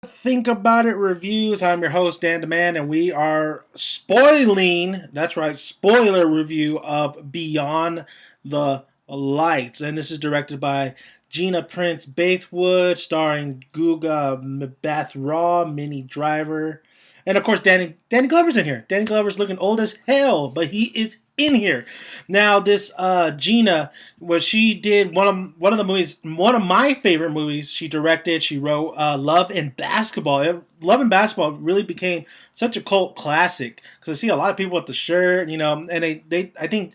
Think About It reviews. I'm your host, Dan DeMan, and we are spoiling, that's right, spoiler review of Beyond the Lights. And this is directed by Gina Prince Bathwood, starring Guga Mbatha-Raw, Minnie Driver, and of course Danny Glover's in here. Danny Glover's looking old as hell, but he is in here. Now this Gina, what she did, one of the movies, one of my favorite movies she directed. She wrote Love and Basketball. Love and Basketball really became such a cult classic because I see a lot of people with the shirt, and they I think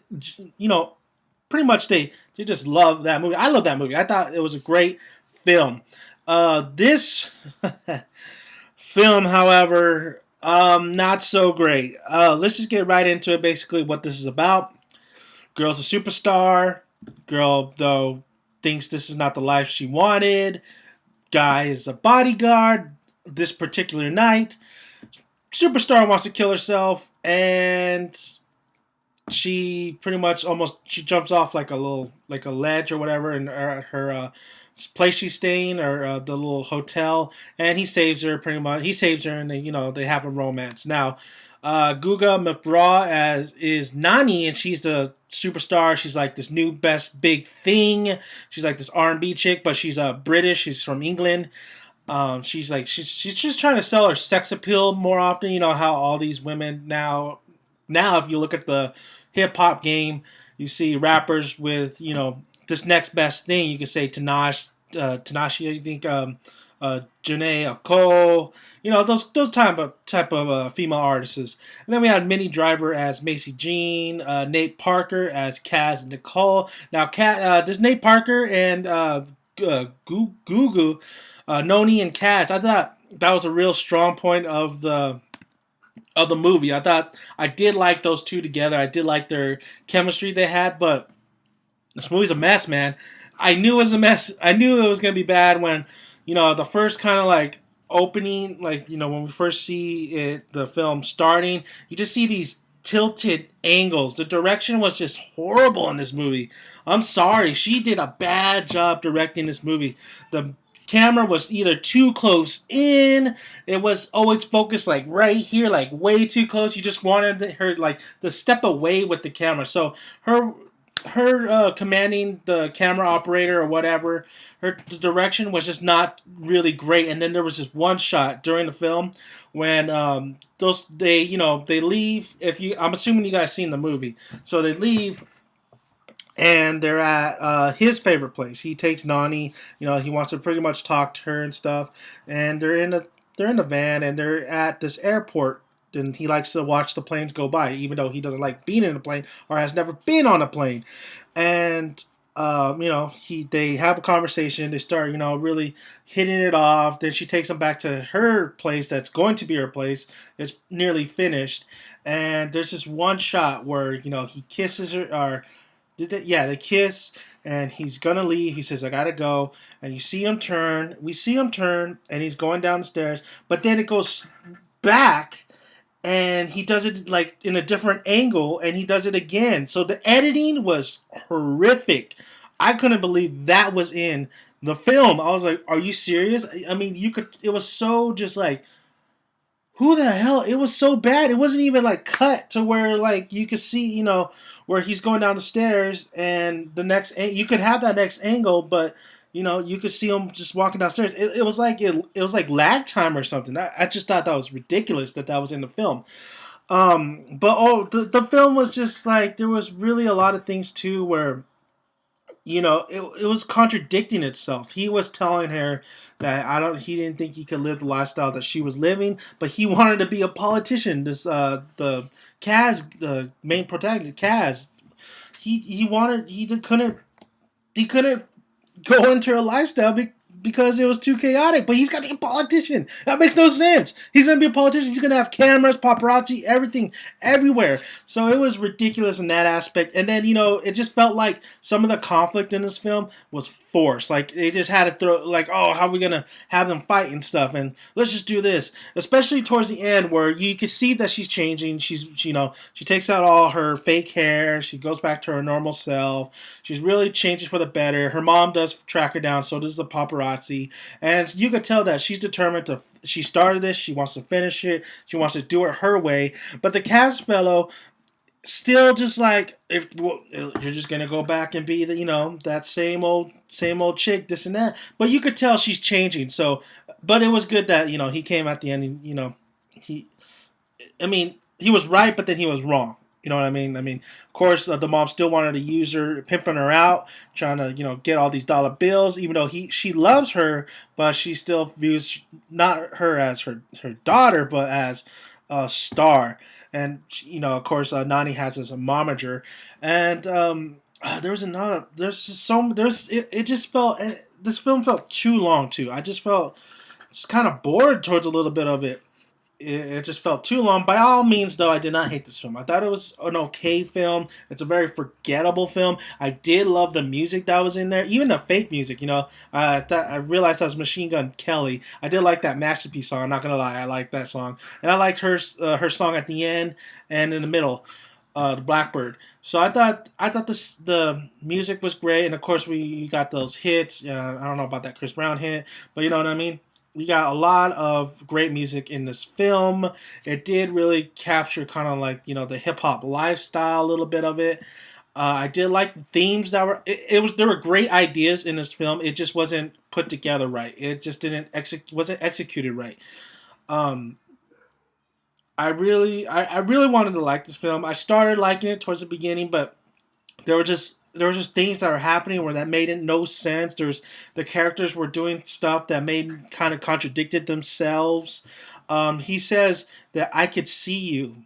pretty much they just love that movie. I love that movie. I thought it was a great film. This film, however, not so great. Let's just get right into it. Basically, what this is about: girl's a superstar. Girl, though, thinks this is not the life she wanted. Guy is a bodyguard. This particular night, superstar wants to kill herself, and she pretty much she jumps off like a ledge or whatever, and at her place she's staying, or the little hotel, and he saves her. Pretty much, he saves her, and they have a romance. Now, Guga McBraw as is Nani, and she's the superstar. She's like this new best big thing. She's like this R&B chick, but she's British. She's from England. She's just trying to sell her sex appeal more often. You know how all these women now if you look at the hip hop game, you see rappers with this next best thing. You can say Tanashi. I think Janae Cole. Those type of female artists. And then we had Minnie Driver as Macy Jean, Nate Parker as Kaz Nicole. Now, this Nate Parker and Gugu, Noni and Kaz. I thought that was a real strong point of the movie. I did like those two together. I did like their chemistry they had, but this movie's a mess, man. I knew it was a mess. I knew it was gonna be bad when, the first kind of like opening, when we first see the film starting, you just see these tilted angles. The direction was just horrible in this movie. I'm sorry, she did a bad job directing this movie. The camera was either too close in, it was always focused like right here, like way too close. You just wanted her like to step away with the camera. So her commanding the camera operator or whatever, the direction was just not really great. And then there was this one shot during the film when they leave. I'm assuming you guys seen the movie, so they leave and they're at his favorite place. He takes Nani. He wants to pretty much talk to her and stuff. And they're in the van, and they're at this airport. And he likes to watch the planes go by, even though he doesn't like being in a plane or has never been on a plane. And they have a conversation. They start really hitting it off. Then she takes him back to her place that's going to be her place. It's nearly finished, and there's this one shot where he kisses her, or they kiss, and he's gonna leave. He says, "I gotta go," and you see him turn. We see him turn, and he's going down the stairs. But then it goes back, and he does it like in a different angle, and he does it again. So the editing was horrific. I couldn't believe that was in the film. I was like, "Are you serious?" I mean, you could. It was so just like, who the hell? It was so bad. It wasn't even like cut to where like you could see, where he's going down the stairs, and the next you could have that next angle, but you could see him just walking downstairs. It was like it was like lag time or something. I just thought that was ridiculous that was in the film. But the film was just like, there was really a lot of things too where it was contradicting itself. He was telling her that he didn't think he could live the lifestyle that she was living, but he wanted to be a politician. This the Kaz, the main protagonist, Kaz, he couldn't go into her lifestyle because it was too chaotic. But he's got to be a politician. That makes no sense. He's going to be a politician. He's going to have cameras, paparazzi, everything, everywhere. So it was ridiculous in that aspect. And then, it just felt like some of the conflict in this film was forced. Like, they just had to throw, like, oh, how are we going to have them fight and stuff? And let's just do this. Especially towards the end where you can see that she's changing. She takes out all her fake hair. She goes back to her normal self. She's really changing for the better. Her mom does track her down. So does the paparazzi. paparazzi, and you could tell that she's determined to. She started this. She wants to finish it. She wants to do it her way. But the cast fellow still just like, if well, you're just gonna go back and be the, that same old chick, this and that. But you could tell she's changing. So, but it was good that he came at the end. And, he, I mean, he was right, but then he was wrong. You know what I mean? I mean, of course, the mom still wanted to use her, pimping her out, trying to get all these dollar bills. Even though she loves her, but she still views not her as her daughter, but as a star. And of course, Nani has as a momager, and there was another. There's just so there's it just felt. This film felt too long too. I just felt just kind of bored towards a little bit of it. It just felt too long. By all means, though, I did not hate this film. I thought it was an okay film. It's a very forgettable film. I did love the music that was in there, even the fake music. I realized that was Machine Gun Kelly. I did like that Masterpiece song. I'm not gonna lie, I liked that song, and I liked her song at the end and in the middle, the Blackbird. So I thought the music was great, and of course we got those hits. I don't know about that Chris Brown hit, but you know what I mean. You got a lot of great music in this film. It did really capture kind of like the hip hop lifestyle, a little bit of it. I did like the themes that were. It was there were great ideas in this film. It just wasn't put together right. It just didn't wasn't executed right. Um, I really wanted to like this film. I started liking it towards the beginning, but there were just things that were happening where that made no sense. The characters were doing stuff that made kind of contradicted themselves. He says that I could see you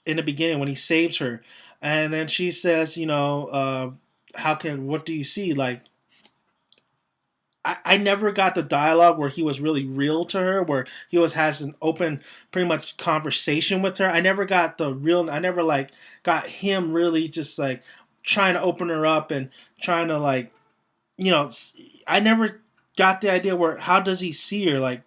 in the beginning when he saves her, and then she says, what do you see? Like, I never got the dialogue where he was really real to her, where he has an open, pretty much conversation with her. I never got the real. I never like got him really just like trying to open her up and trying to like, you know, I never got the idea where how does he see her like.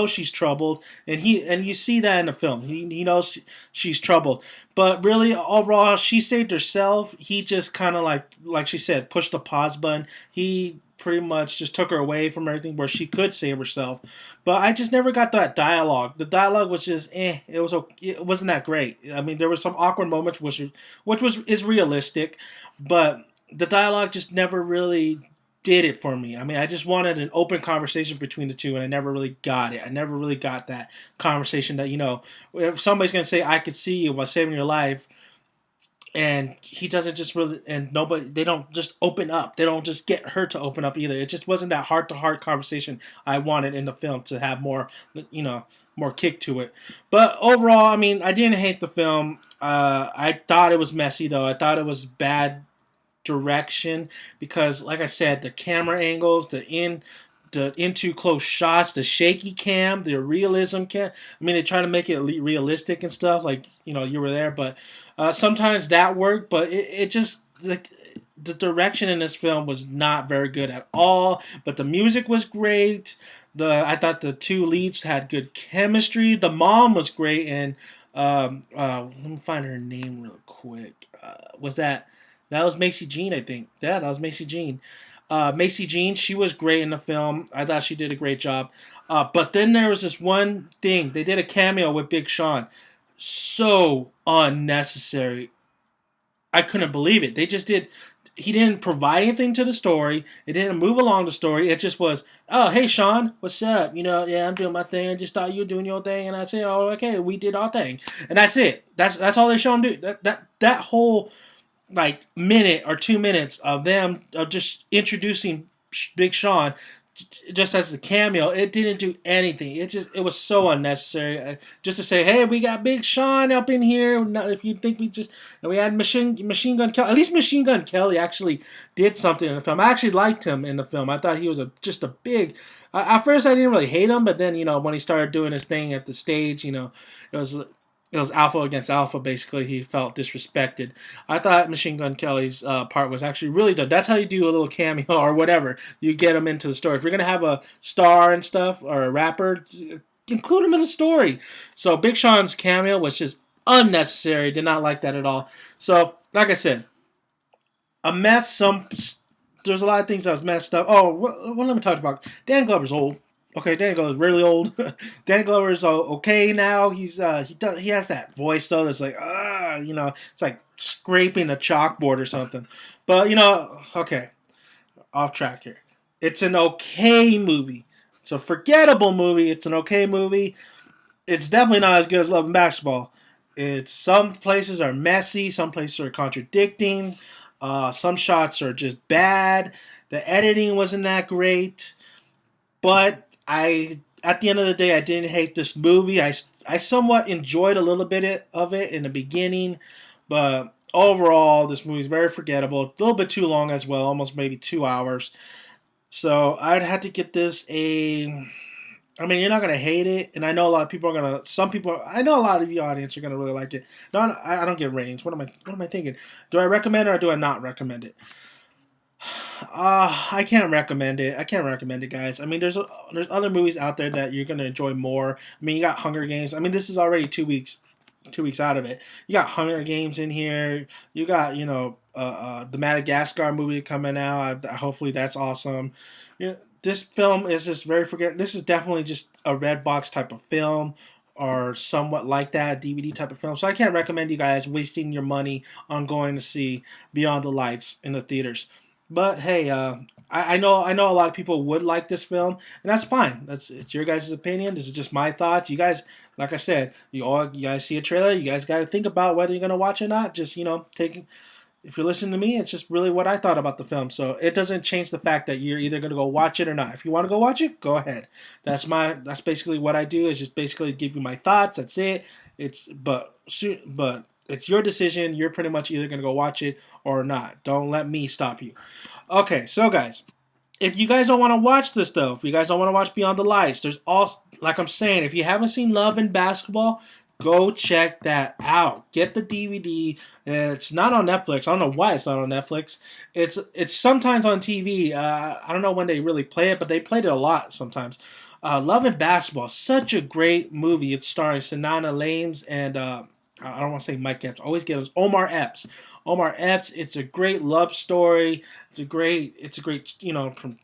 She's troubled, and you see that in the film. He knows she's troubled, but really overall she saved herself. He just kind of like she said, pushed the pause button. He pretty much just took her away from everything where she could save herself. But I just never got that dialogue. The dialogue was just it wasn't that great. I mean, there were some awkward moments which is realistic, but the dialogue just never really did it for me. I mean, I just wanted an open conversation between the two, and I never really got it. I never really got that conversation that, if somebody's going to say, I could see you while saving your life, and he doesn't just really, and they don't just open up. They don't just get her to open up either. It just wasn't that heart-to-heart conversation I wanted in the film to have more, more kick to it. But overall, I mean, I didn't hate the film. I thought it was messy, though. I thought it was bad direction because, like I said, the camera angles, the into close shots, the shaky cam, the realism cam. I mean, they try to make it realistic and stuff, like you were there, but sometimes that worked. But it just the direction in this film was not very good at all. But the music was great. I thought the two leads had good chemistry. The mom was great, and let me find her name real quick. Was that was Macy Jean, I think. Yeah, that was Macy Jean. Macy Jean, she was great in the film. I thought she did a great job. But then there was this one thing. They did a cameo with Big Sean. So unnecessary. I couldn't believe it. They just did. He didn't provide anything to the story. It didn't move along the story. It just was, oh, hey, Sean, what's up? Yeah, I'm doing my thing. I just thought you were doing your thing. And I said, oh, okay, we did our thing. And that's it. That's all they show him do. That whole like minute or 2 minutes of them just introducing Big Sean just as a cameo, it didn't do anything. It was so unnecessary. Just to say, hey, we got Big Sean up in here. If you think we had Machine Gun Kelly. At least Machine Gun Kelly actually did something in the film. I actually liked him in the film. I thought he was just a big. At first, I didn't really hate him, but then when he started doing his thing at the stage, it was alpha against alpha, basically. He felt disrespected. I thought Machine Gun Kelly's part was actually really done. That's how you do a little cameo or whatever. You get him into the story. If you're going to have a star and stuff or a rapper, include him in the story. So Big Sean's cameo was just unnecessary. Did not like that at all. So, like I said, a mess there's a lot of things that was messed up. Oh, what let me talk about. Dan Glover's old. Okay, Dan Glover's really old. Dan Glover's okay now. He has that voice though that's like it's like scraping a chalkboard or something. But okay, off track here. It's an okay movie. It's a forgettable movie. It's an okay movie. It's definitely not as good as Love and Basketball. It's some places are messy, some places are contradicting, some shots are just bad. The editing wasn't that great, but at the end of the day, I didn't hate this movie. I somewhat enjoyed a little bit of it in the beginning, but overall, this movie is very forgettable. A little bit too long as well, almost maybe 2 hours. So I'd have to get this a. I mean, you're not gonna hate it, and I know a lot of people are gonna. Some people, I know a lot of your audience are gonna really like it. No, I don't get ratings. What am I thinking? Do I recommend it or do I not recommend it? I can't recommend it. I can't recommend it, guys. I mean, there's other movies out there that you're gonna enjoy more. I mean, you got Hunger Games. I mean, this is already 2 weeks out of it. You got Hunger Games in here. You got the Madagascar movie coming out. Hopefully that's awesome. This film is just very forget. This is definitely just a red box type of film, or somewhat like that DVD type of film. So I can't recommend you guys wasting your money on going to see Beyond the Lights in the theaters. But hey, I know a lot of people would like this film, and that's fine. It's your guys' opinion. This is just my thoughts. You guys, like I said, you guys see a trailer. You guys got to think about whether you're gonna watch it or not. Just take. If you're listening to me, it's just really what I thought about the film. So it doesn't change the fact that you're either gonna go watch it or not. If you want to go watch it, go ahead. That's basically what I do. Is just basically give you my thoughts. That's it. But it's your decision. You're pretty much either going to go watch it or not. Don't let me stop you. Okay, so guys, if you guys don't want to watch this though, if you guys don't want to watch Beyond the Lights, there's also, like I'm saying, if you haven't seen Love and Basketball, go check that out. Get the DVD. It's not on Netflix. I don't know why it's not on Netflix. It's sometimes on TV. I don't know when they really play it, but they played it a lot sometimes. Love and Basketball, such a great movie. It's starring Sanaa Lathan and I don't want to say Mike Epps. I always get it. Omar Epps. Omar Epps. It's a great love story. It's a great. From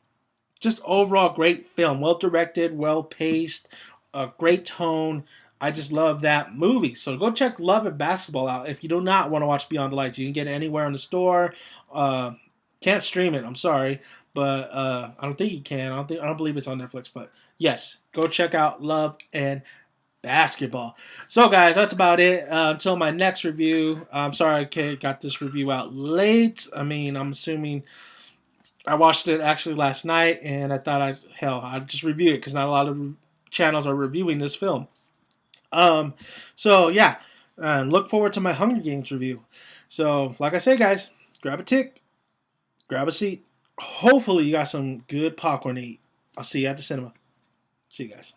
just overall great film. Well directed, well paced, a great tone. I just love that movie. So go check Love and Basketball out. If you do not want to watch Beyond the Lights, you can get it anywhere in the store. Can't stream it. I'm sorry, but I don't think you can. I don't believe it's on Netflix. But yes, go check out Love and Basketball. So guys, that's about it. Until my next review. I'm sorry I got this review out late. I mean, I'm assuming I watched it actually last night, and I thought I'd just review it because not a lot of channels are reviewing this film. So yeah, look forward to my Hunger Games review. So like I say, guys, grab a tick, grab a seat. Hopefully you got some good popcorn to eat. I'll see you at the cinema. See you guys.